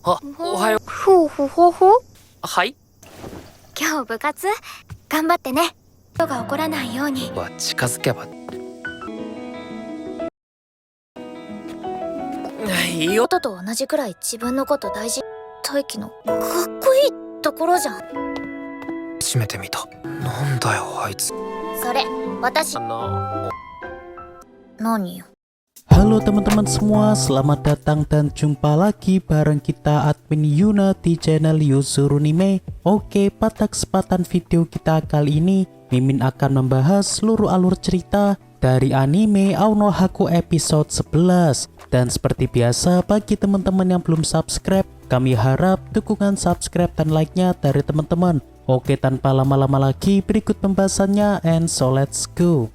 おはよう。ふうふほほ。はい。今日部活頑張ってね。ことが起こらないように。は近づけば。いいよ。ことと同じくらい自分のこと大事。大輝のかっこいいところじゃん。初めて見た。なんだよあいつ。それ私。何よ。Halo teman-teman semua, selamat datang dan jumpa lagi bareng kita admin Yuna di channel Yusurunime. Oke, pada kesempatan video kita kali ini, Mimin akan membahas seluruh alur cerita dari anime Ao Haku episode 11. Dan seperti biasa, bagi teman-teman yang belum subscribe, kami harap dukungan subscribe dan like-nya dari teman-teman. Oke, tanpa lama-lama lagi, berikut pembahasannya, and so let's go.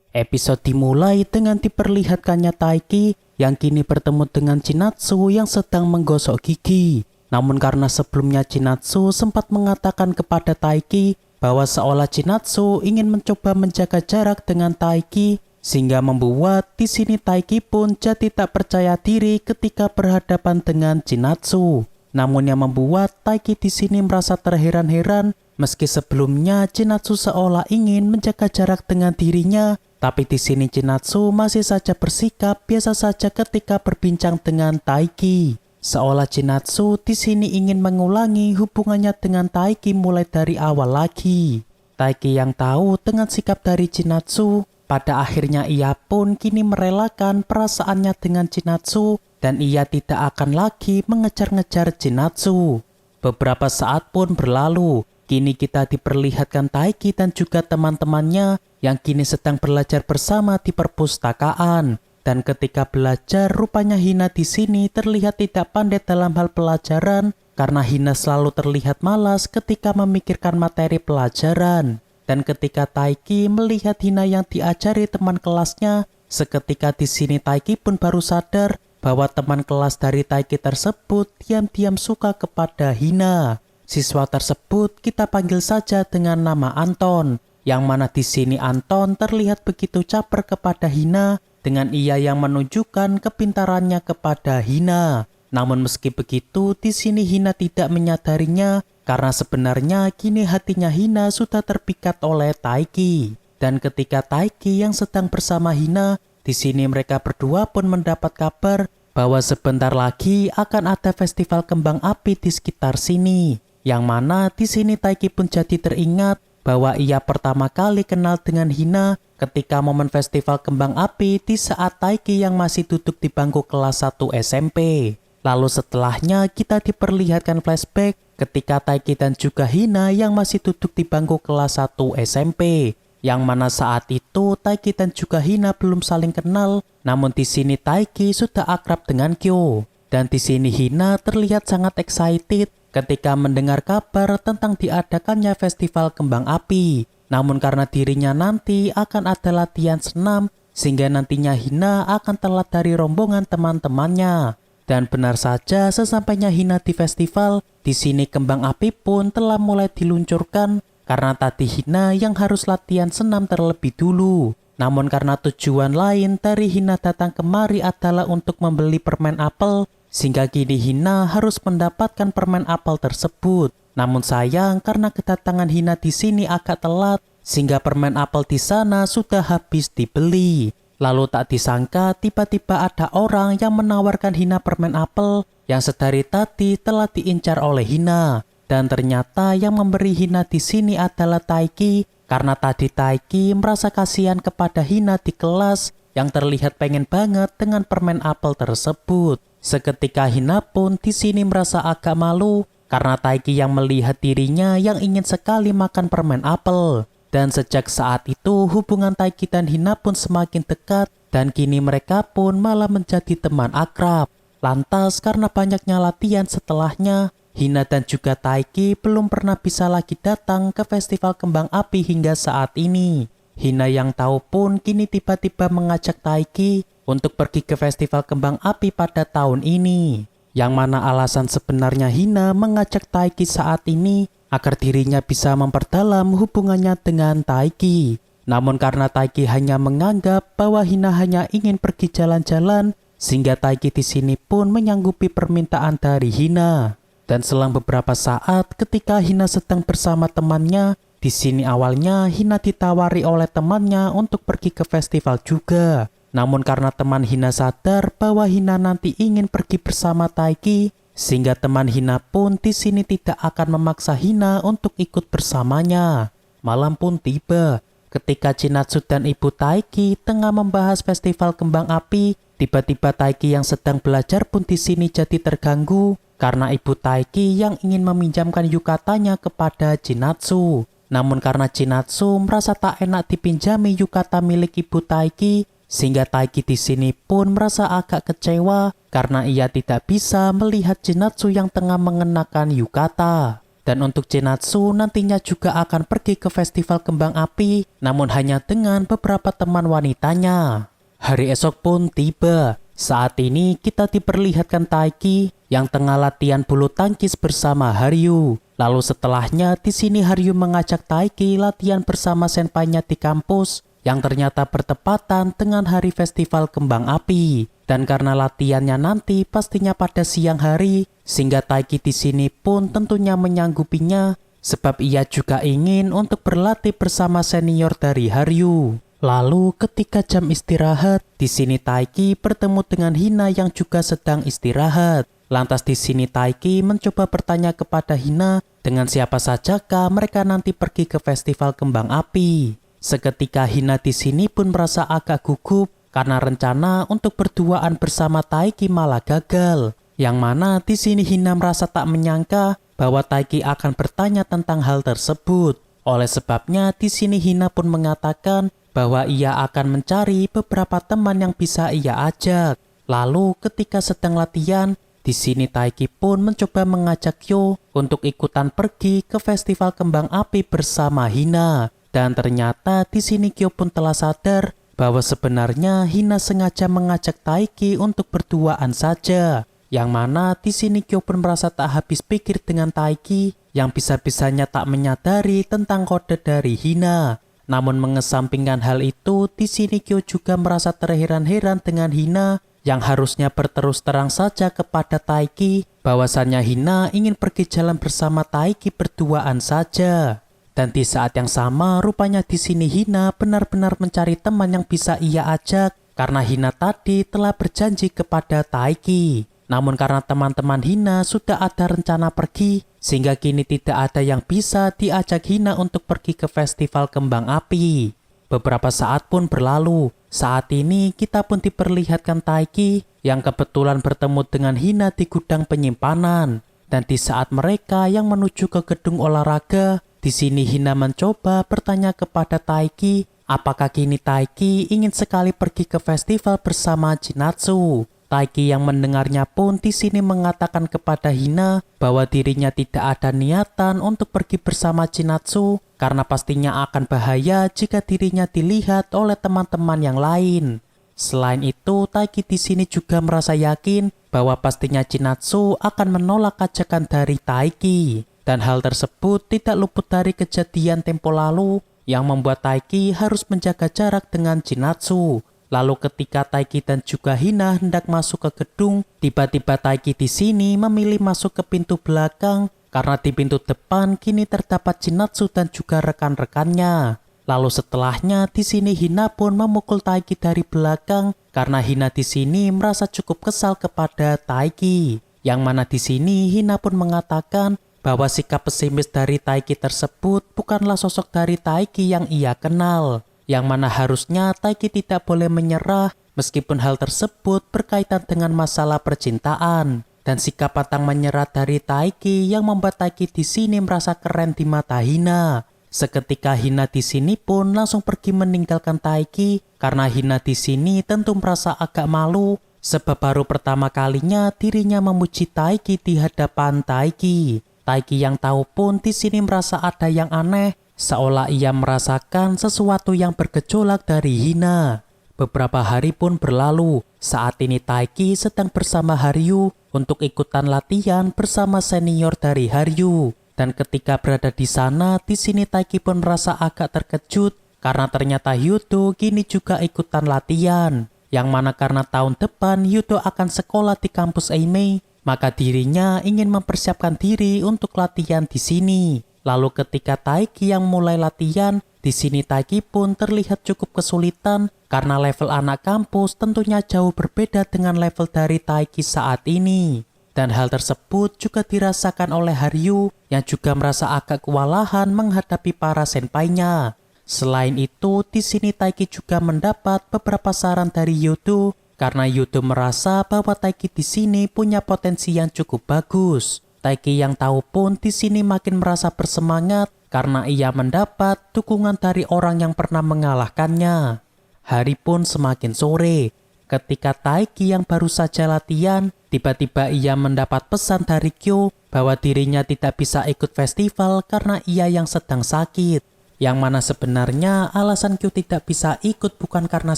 Episode dimulai dengan diperlihatkannya Taiki yang kini bertemu dengan Chinatsu yang sedang menggosok gigi. Namun karena sebelumnya Chinatsu sempat mengatakan kepada Taiki bahwa seolah Chinatsu ingin mencoba menjaga jarak dengan Taiki, sehingga membuat di sini Taiki pun jadi tak percaya diri ketika berhadapan dengan Chinatsu. Namun yang membuat Taiki di sini merasa terheran-heran, meski sebelumnya Chinatsu seolah ingin menjaga jarak dengan dirinya, tapi di sini Chinatsu masih saja bersikap biasa saja ketika berbincang dengan Taiki. Seolah Chinatsu di sini ingin mengulangi hubungannya dengan Taiki mulai dari awal lagi. Taiki yang tahu dengan sikap dari Chinatsu, pada akhirnya ia pun kini merelakan perasaannya dengan Chinatsu dan ia tidak akan lagi mengejar-ngejar Chinatsu. Beberapa saat pun berlalu, kini kita diperlihatkan Taiki dan juga teman-temannya yang kini sedang belajar bersama di perpustakaan. Dan ketika belajar, rupanya Hina di sini terlihat tidak pandai dalam hal pelajaran karena Hina selalu terlihat malas ketika memikirkan materi pelajaran. Dan ketika Taiki melihat Hina yang diajari teman kelasnya, seketika di sini Taiki pun baru sadar bahwa teman kelas dari Taiki tersebut diam-diam suka kepada Hina. Siswa tersebut kita panggil saja dengan nama Anton, yang mana di sini Anton terlihat begitu caper kepada Hina dengan ia yang menunjukkan kepintarannya kepada Hina. Namun meski begitu, di sini Hina tidak menyadarinya karena sebenarnya kini hatinya Hina sudah terpikat oleh Taiki. Dan ketika Taiki yang sedang bersama Hina, di sini mereka berdua pun mendapat kabar bahwa sebentar lagi akan ada festival kembang api di sekitar sini. Yang mana di sini Taiki pun jadi teringat bahwa ia pertama kali kenal dengan Hina ketika momen festival kembang api di saat Taiki yang masih duduk di bangku kelas 1 SMP. Lalu setelahnya kita diperlihatkan flashback ketika Taiki dan juga Hina yang masih duduk di bangku kelas 1 SMP. Yang mana saat itu Taiki dan juga Hina belum saling kenal, namun di sini Taiki sudah akrab dengan Kyo. Dan di sini Hina terlihat sangat excited ketika mendengar kabar tentang diadakannya festival kembang api. Namun karena dirinya nanti akan ada latihan senam, sehingga nantinya Hina akan telat dari rombongan teman-temannya. Dan benar saja sesampainya Hina di festival, di sini kembang api pun telah mulai diluncurkan karena tadi Hina yang harus latihan senam terlebih dulu. Namun karena tujuan lain dari Hina datang kemari adalah untuk membeli permen apel, sehingga kini Hina harus mendapatkan permen apel tersebut. Namun sayang karena kedatangan Hina di sini agak telat, sehingga permen apel di sana sudah habis dibeli. Lalu tak disangka tiba-tiba ada orang yang menawarkan Hina permen apel yang sedari tadi telah diincar oleh Hina. Dan ternyata yang memberi Hina di sini adalah Taiki, karena tadi Taiki merasa kasihan kepada Hina di kelas yang terlihat pengen banget dengan permen apel tersebut. Seketika Hina pun di sini merasa agak malu karena Taiki yang melihat dirinya yang ingin sekali makan permen apel. Dan sejak saat itu hubungan Taiki dan Hina pun semakin dekat dan kini mereka pun malah menjadi teman akrab. Lantas karena banyaknya latihan setelahnya, Hina dan juga Taiki belum pernah bisa lagi datang ke festival kembang api hingga saat ini. Hina yang tahu pun kini tiba-tiba mengajak Taiki untuk pergi ke festival kembang api pada tahun ini. Yang mana alasan sebenarnya Hina mengajak Taiki saat ini agar dirinya bisa memperdalam hubungannya dengan Taiki. Namun karena Taiki hanya menganggap bahwa Hina hanya ingin pergi jalan-jalan, sehingga Taiki di sini pun menyanggupi permintaan dari Hina. Dan selang beberapa saat ketika Hina sedang bersama temannya, di sini awalnya Hina ditawari oleh temannya untuk pergi ke festival juga. Namun karena teman Hina sadar bahwa Hina nanti ingin pergi bersama Taiki, sehingga teman Hina pun di sini tidak akan memaksa Hina untuk ikut bersamanya. Malam pun tiba. Ketika Chinatsu dan ibu Taiki tengah membahas festival kembang api, tiba-tiba Taiki yang sedang belajar pun di sini jadi terganggu karena ibu Taiki yang ingin meminjamkan yukatanya kepada Chinatsu. Namun karena Chinatsu merasa tak enak dipinjami yukata milik ibu Taiki, sehingga Taiki di sini pun merasa agak kecewa karena ia tidak bisa melihat Chinatsu yang tengah mengenakan yukata. Dan untuk Chinatsu nantinya juga akan pergi ke festival kembang api, namun hanya dengan beberapa teman wanitanya. Hari esok pun tiba. Saat ini kita diperlihatkan Taiki yang tengah latihan bulu tangkis bersama Haryu. Lalu setelahnya di sini Haryu mengajak Taiki latihan bersama senpainya di kampus yang ternyata bertepatan dengan hari festival kembang api. Dan karena latihannya nanti pastinya pada siang hari, sehingga Taiki di sini pun tentunya menyanggupinya sebab ia juga ingin untuk berlatih bersama senior dari Haryu. Lalu ketika jam istirahat, di sini Taiki bertemu dengan Hina yang juga sedang istirahat. Lantas di sini Taiki mencoba bertanya kepada Hina dengan siapa sajakah mereka nanti pergi ke festival kembang api. Seketika Hina di sini pun merasa agak gugup karena rencana untuk berduaan bersama Taiki malah gagal. Yang mana di sini Hina merasa tak menyangka bahwa Taiki akan bertanya tentang hal tersebut. Oleh sebabnya di sini Hina pun mengatakan bahwa ia akan mencari beberapa teman yang bisa ia ajak. Lalu ketika sedang latihan, di sini Taiki pun mencoba mengajak Kyo untuk ikutan pergi ke festival kembang api bersama Hina. Dan ternyata di sini Kyo pun telah sadar bahwa sebenarnya Hina sengaja mengajak Taiki untuk berduaan saja. Yang mana di sini Kyo pun merasa tak habis pikir dengan Taiki yang bisa-bisanya tak menyadari tentang kode dari Hina. Namun mengesampingkan hal itu, di sini Kyo juga merasa terheran-heran dengan Hina yang harusnya berterus terang saja kepada Taiki bahwasannya Hina ingin pergi jalan bersama Taiki berduaan saja. Dan di saat yang sama, rupanya di sini Hina benar-benar mencari teman yang bisa ia ajak karena Hina tadi telah berjanji kepada Taiki. Namun karena teman-teman Hina sudah ada rencana pergi, sehingga kini tidak ada yang bisa diajak Hina untuk pergi ke festival kembang api. Beberapa saat pun berlalu. Saat ini kita pun diperlihatkan Taiki yang kebetulan bertemu dengan Hina di gudang penyimpanan. Dan di saat mereka yang menuju ke gedung olahraga, di sini Hina mencoba bertanya kepada Taiki apakah kini Taiki ingin sekali pergi ke festival bersama Chinatsu. Taiki yang mendengarnya pun di sini mengatakan kepada Hina bahwa dirinya tidak ada niatan untuk pergi bersama Chinatsu karena pastinya akan bahaya jika dirinya dilihat oleh teman-teman yang lain. Selain itu, Taiki di sini juga merasa yakin bahwa pastinya Chinatsu akan menolak ajakan dari Taiki. Dan hal tersebut tidak luput dari kejadian tempo lalu yang membuat Taiki harus menjaga jarak dengan Chinatsu. Lalu ketika Taiki dan juga Hina hendak masuk ke gedung, tiba-tiba Taiki di sini memilih masuk ke pintu belakang karena di pintu depan kini terdapat Chinatsu dan juga rekan-rekannya. Lalu setelahnya di sini Hina pun memukul Taiki dari belakang karena Hina di sini merasa cukup kesal kepada Taiki. Yang mana di sini Hina pun mengatakan bahwa sikap pesimis dari Taiki tersebut bukanlah sosok dari Taiki yang ia kenal. Yang mana harusnya Taiki tidak boleh menyerah meskipun hal tersebut berkaitan dengan masalah percintaan. Dan sikap pantang menyerah dari Taiki yang membuat Taiki di sini merasa keren di mata Hina. Seketika Hina di sini pun langsung pergi meninggalkan Taiki karena Hina di sini tentu merasa agak malu sebab baru pertama kalinya dirinya memuji Taiki di hadapan Taiki. Taiki yang tahu pun di sini merasa ada yang aneh. Seolah ia merasakan sesuatu yang bergejolak dari Hina. Beberapa hari pun berlalu. Saat ini Taiki sedang bersama Haryu untuk ikutan latihan bersama senior dari Haryu. Dan ketika berada di sana, di sini Taiki pun merasa agak terkejut karena ternyata Hyudo kini juga ikutan latihan. yang mana karena tahun depan Yudo akan sekolah di kampus Eimei, maka dirinya ingin mempersiapkan diri untuk latihan di sini. Lalu ketika Taiki yang mulai latihan, di sini Taiki pun terlihat cukup kesulitan karena level anak kampus tentunya jauh berbeda dengan level dari Taiki saat ini. Dan hal tersebut juga dirasakan oleh Haryu yang juga merasa agak kewalahan menghadapi para senpainya. Selain itu, di sini Taiki juga mendapat beberapa saran dari Yudo karena Yudo merasa bahwa Taiki di sini punya potensi yang cukup bagus. Taiki yang tahu pun di sini makin merasa bersemangat karena ia mendapat dukungan dari orang yang pernah mengalahkannya. Hari pun semakin sore. Ketika Taiki yang baru saja latihan, tiba-tiba ia mendapat pesan dari Kyo bahwa dirinya tidak bisa ikut festival karena ia yang sedang sakit. Yang mana sebenarnya alasan Kyo tidak bisa ikut bukan karena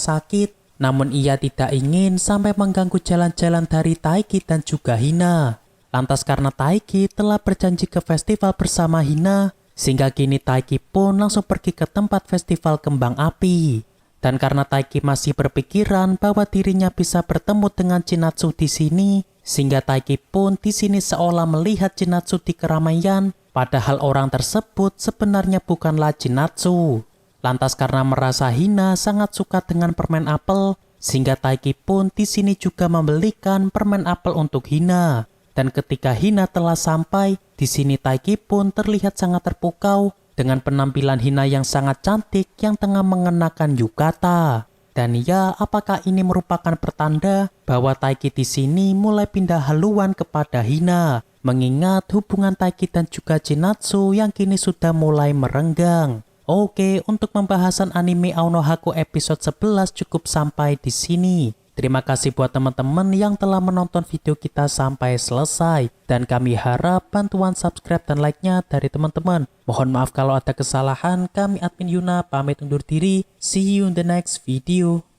sakit, namun ia tidak ingin sampai mengganggu jalan-jalan dari Taiki dan juga Hina. Lantas karena Taiki telah berjanji ke festival bersama Hina, sehingga kini Taiki pun langsung pergi ke tempat festival kembang api. Dan karena Taiki masih berpikiran bahwa dirinya bisa bertemu dengan Chinatsu di sini, sehingga Taiki pun di sini seolah melihat Chinatsu di keramaian, padahal orang tersebut sebenarnya bukanlah Chinatsu. Lantas karena merasa Hina sangat suka dengan permen apel, sehingga Taiki pun di sini juga membelikan permen apel untuk Hina. Dan ketika Hina telah sampai, di sini Taiki pun terlihat sangat terpukau dengan penampilan Hina yang sangat cantik yang tengah mengenakan yukata. Dan ya, apakah ini merupakan pertanda bahwa Taiki di sini mulai pindah haluan kepada Hina, mengingat hubungan Taiki dan juga Chinatsu yang kini sudah mulai merenggang. Oke, untuk pembahasan anime Aonohaku episode 11 cukup sampai di sini. Terima kasih buat teman-teman yang telah menonton video kita sampai selesai. Dan kami harap bantuan subscribe dan like-nya dari teman-teman. Mohon maaf kalau ada kesalahan. Kami admin Yuna pamit undur diri. See you in the next video.